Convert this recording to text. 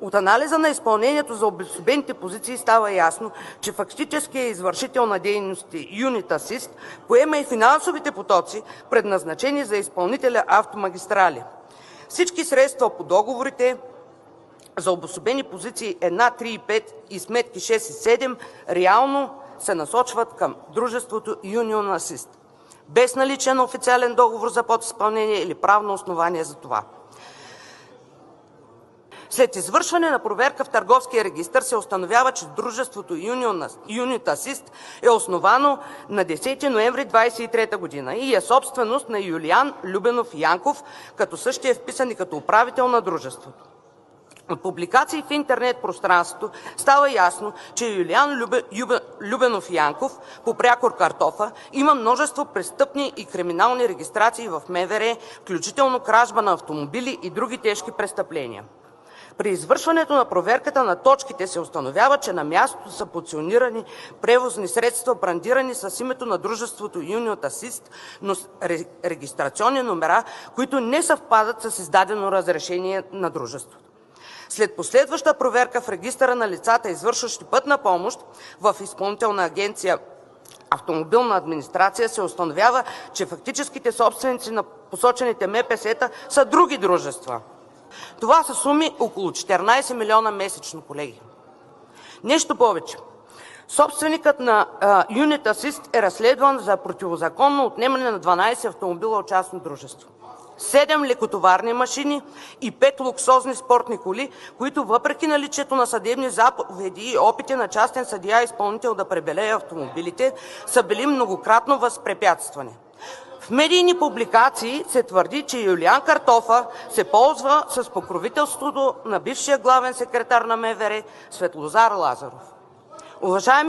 От анализа на изпълнението за обособените позиции става ясно, че фактическият извършител на дейности Юнит Асист поема и финансовите потоци, предназначени за изпълнителя Автомагистрали. Всички средства по договорите за обособени позиции 1, 3 и 5 и сметки 6 и 7 реално се насочват към дружеството Юнион Асист, без наличие на официален договор за подизпълнение или правно основание за това. След извършване на проверка в Търговския регистър се установява, че дружеството Юнит Асист е основано на 10 ноември 2023 година и е собственост на Юлиан Любенов Янков, като същия е вписан и като управител на дружеството. От публикации в интернет пространството става ясно, че Юлиан Любенов Янков по прякор Картофа има множество престъпни и криминални регистрации в МВР, включително кражба на автомобили и други тежки престъпления. При извършването на проверката на точките се установява, че на мястото са позиционирани превозни средства, брандирани с името на дружеството Юнит Асист, но с регистрационни номера, които не съвпадат с издадено разрешение на дружеството. След последваща проверка в регистъра на лицата, извършващи пътна помощ в Изпълнителна агенция Автомобилна администрация, се установява, че фактическите собственици на посочените МПС-та са други дружества. Това са суми около 14 милиона месечно, колеги. Нещо повече. Собственикът на Юнит Асист е разследван за противозаконно отнемане на 12 автомобила от частно дружество, 7 лекотоварни машини и 5 луксозни спортни коли, които въпреки наличието на съдебни заповеди и опити на частен съдия изпълнител да пребелее автомобилите, са били многократно възпрепятствани. В медийни публикации се твърди, че Юлиан Картофа се ползва с покровителството на бившия главен секретар на МВР Светлозар Лазаров. Уважаеми